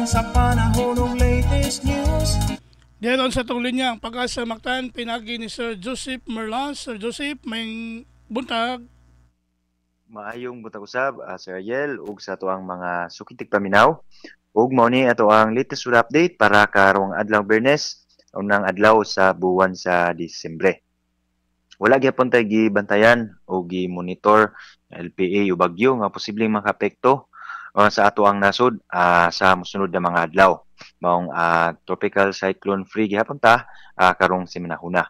sa panahon ng latest news. Diyan sa itong linya, ang Pag-asa Mactan, pinagi ni Sir Joseph Merlas. Sir Joseph, may buntag. Maayong butang usab, Sir Ariel, ug sa ato ang mga sukitig paminaw. Ug mao ni ato ang latest weather update para karong adlaw Biyernes, unang adlaw sa buwan sa Disyembre. Wala gyapon tay gibantayan o gi-monitor LPA o bagyo nga posibleng makaapekto sa ato ang nasod sa mosunod na mga adlaw. Maong tropical cyclone free gihapon ta karong seminahuna.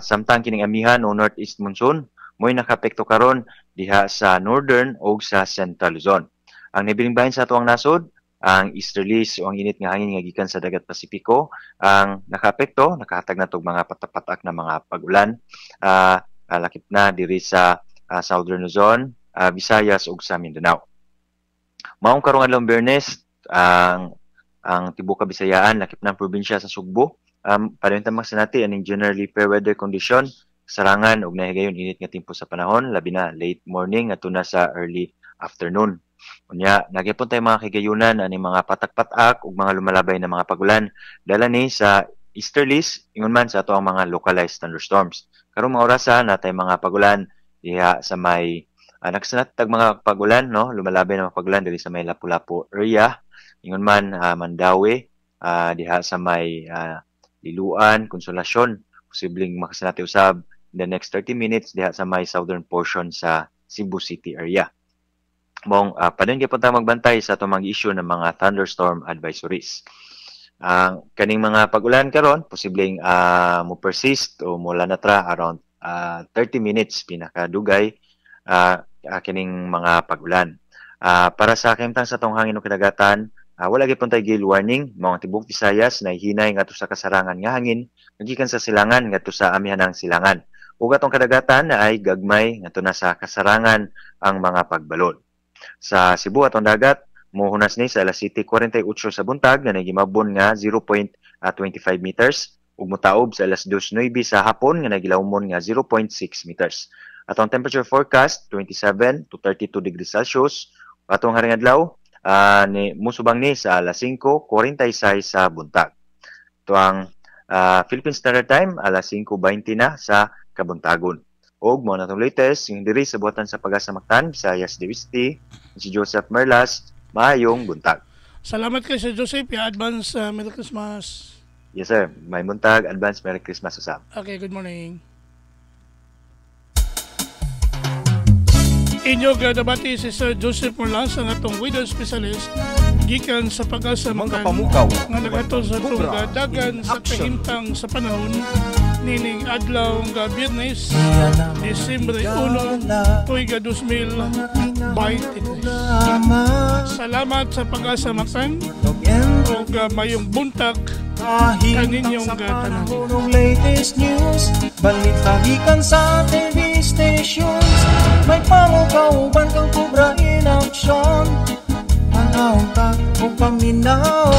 Samtang kining amihan o northeast monsoon mo'y nakaapekto karon diha sa northern o sa central Luzon. Ang nibiling bahin sa ato ang nasod, ang easterlies o ang init nga hangin nga gikan sa dagat Pasipiko ang nakaapekto, nakahatag na tog mga patak-patak na mga pag-ulan lakip na diri sa southern Luzon, Visayas ug sa Mindanao. Maong karong adlaw Biyernes, ang tibuok Kabisayaan lakip na ang probinsya sa Sugbo, palimtamang sa nati aning generally fair weather condition, sarangan ug nahigayon init nga tempo sa panahon, labi na late morning ngadto na sa early afternoon. Unya, nagyapon tayo mga kigayunan ani mga patak-patak ug mga lumalabay na mga pagulan dala ni sa easterlies ingon man sa ato ang mga localized thunderstorms. Karong mga orasan natay mga pagulan diha sa may nagsanat tag mga pagulan no, lumalabay na mga pagulan diri sa may Lapu-Lapu area, ingon man Mandawi diha sa may Liluan, Konsolasyon, posibleng makasanati usab in the next 30 minutes diha sa may southern portion sa Cebu City area. Mong padun gyapon ta magbantay sa atong mga issue ng mga thunderstorm advisories. Kaning mga pagulan karon posibleng mo persist o mo lanatra around 30 minutes pinakadugay kining mga pagulan. Para sa kimtang sa tong hangin o kadagatan, wala gyapon tay gale warning. Mga tibuok Visayas na hinay ngadto sa kasarangan nga hangin gikan sa silangan ngadto sa amihanang silangan. Ug atong kadagatan na ay gagmay ngadto na sa kasarangan ang mga pagbalod. Sa Cebu atong dagat mohunas ni sa alas 7:48 sa buntag na nagimabon nga 0.25 meters ug motaob sa alas 2:09 sa hapon nga nagilawmon nga 0.6 meters. Atong temperature forecast 27 to 32 degrees Celsius. Atong haring adlaw ni musubang ni sa alas 5:46 sa buntag. Ito ang Philippine Standard Time alas 5:20 na sa kabuntagon. Og mo na itong latest, yung diri sa buhatan sa Pag-asa Mactan, Visayas Divisti, si Joseph Merlas, maayong buntag. Salamat kay Sir Joseph, advance Merry Christmas. Yes sir, may buntag, advance Merry Christmas usab. Okay, good morning. Inyo gadabati si Sir Joseph Merlas, ang atong weather specialist gikan sa Pag-asa Mactan nga nagato sa itong dagan sa kahimtang sa panahon nining adlaw nga Biyernes, Disyembre 1, tuiga 2023. Salamat sa Pag-asa Mactan ug mayong buntag kaninyong tanan. Latest news, balita gikan sa TV stations, may pamukauban kang kubra in action. Panahon tag o paminaw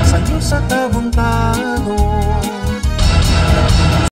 sa Diyos sa kabuntagon.